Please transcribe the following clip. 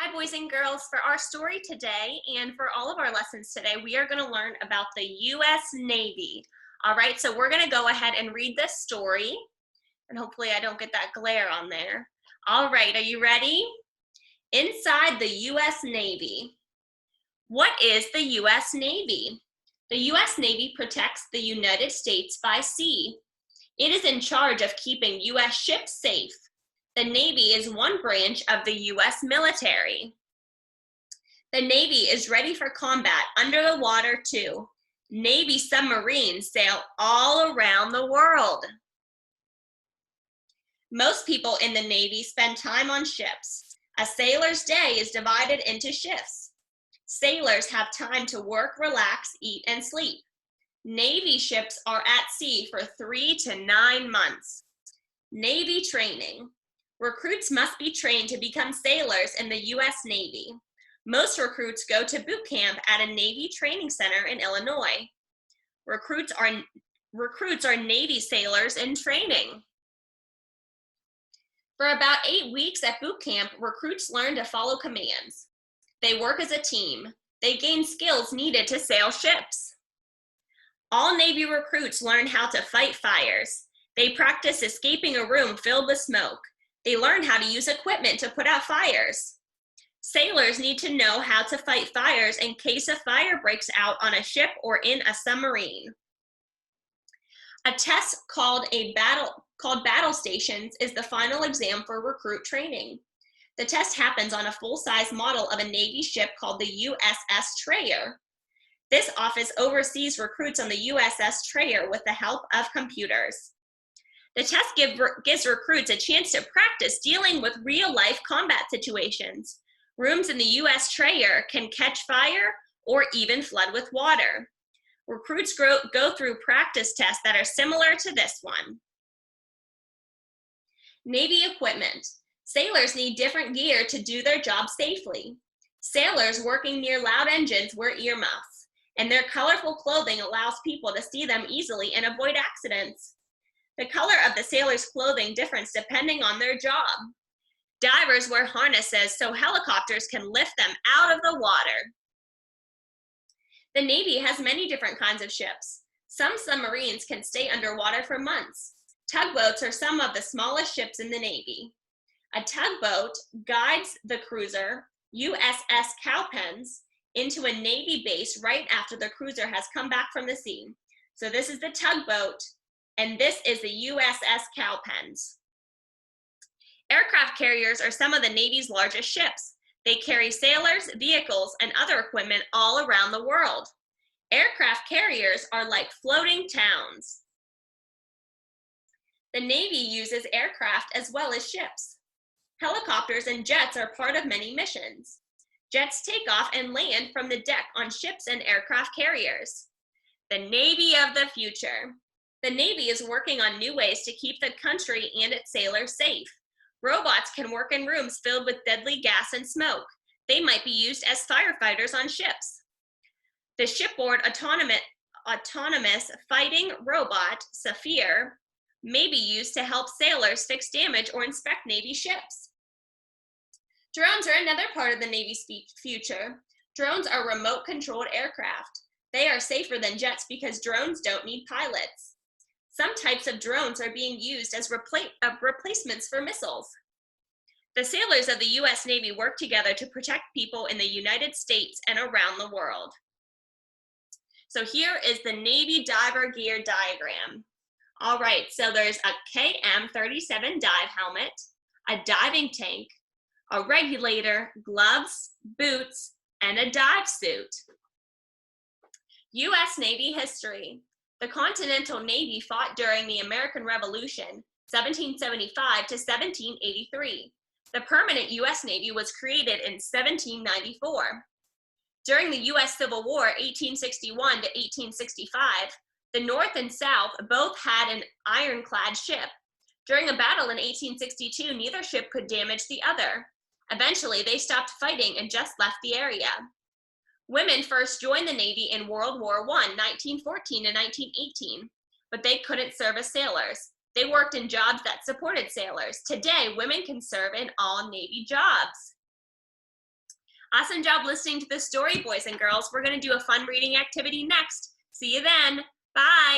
Hi, boys and girls. For our story today and for all of our lessons today, we are going to learn about the U.S. Navy. All right, so we're going to go ahead and read this story, and hopefully I don't get that glare on there. All right, are you ready? Inside the U.S. Navy. What is the U.S. Navy? The U.S. Navy protects the United States by sea. It is in charge of keeping U.S. ships safe. The Navy is one branch of the U.S. military. The Navy is ready for combat under the water too. Navy submarines sail all around the world. Most people in the Navy spend time on ships. A sailor's day is divided into shifts. Sailors have time to work, relax, eat, and sleep. Navy ships are at sea for 3 to 9 months. Navy training. Recruits must be trained to become sailors in the U.S. Navy. Most recruits go to boot camp at a Navy training center in Illinois. Recruits are Navy sailors in training. For about 8 weeks at boot camp, recruits learn to follow commands. They work as a team. They gain skills needed to sail ships. All Navy recruits learn how to fight fires. They practice escaping a room filled with smoke. They learn how to use equipment to put out fires. Sailors need to know how to fight fires in case a fire breaks out on a ship or in a submarine. A test called battle stations is the final exam for recruit training. The test happens on a full-size model of a Navy ship called the USS Treasure. This office oversees recruits on the USS Treasure with the help of computers. The test gives recruits a chance to practice dealing with real-life combat situations. Rooms in the U.S. Treasure can catch fire or even flood with water. Recruits go through practice tests that are similar to this one. Navy equipment. Sailors need different gear to do their job safely. Sailors working near loud engines wear earmuffs, and their colorful clothing allows people to see them easily and avoid accidents. The color of the sailors' clothing differs depending on their job. Divers wear harnesses so helicopters can lift them out of the water. The Navy has many different kinds of ships. Some submarines can stay underwater for months. Tugboats are some of the smallest ships in the Navy. A tugboat guides the cruiser, USS Cowpens, into a Navy base right after the cruiser has come back from the sea. So this is the tugboat, and this is the USS Cowpens. Aircraft carriers are some of the Navy's largest ships. They carry sailors, vehicles, and other equipment all around the world. Aircraft carriers are like floating towns. The Navy uses aircraft as well as ships. Helicopters and jets are part of many missions. Jets take off and land from the deck on ships and aircraft carriers. The Navy of the future. The Navy is working on new ways to keep the country and its sailors safe. Robots can work in rooms filled with deadly gas and smoke. They might be used as firefighters on ships. The shipboard autonomous fighting robot, Saphir, may be used to help sailors fix damage or inspect Navy ships. Drones are another part of the Navy's future. Drones are remote-controlled aircraft. They are safer than jets because drones don't need pilots. Some types of drones are being used as replacements for missiles. The sailors of the U.S. Navy work together to protect people in the United States and around the world. So here is the Navy diver gear diagram. All right, so there's a KM-37 dive helmet, a diving tank, a regulator, gloves, boots, and a dive suit. U.S. Navy history. The Continental Navy fought during the American Revolution, 1775 to 1783. The permanent U.S. Navy was created in 1794. During the U.S. Civil War, 1861 to 1865, the North and South both had an ironclad ship. During a battle in 1862, neither ship could damage the other. Eventually, they stopped fighting and just left the area. Women first joined the Navy in World War I, 1914 to 1918, but they couldn't serve as sailors. They worked in jobs that supported sailors. Today, women can serve in all Navy jobs. Awesome job listening to the story, boys and girls. We're going to do a fun reading activity next. See you then. Bye.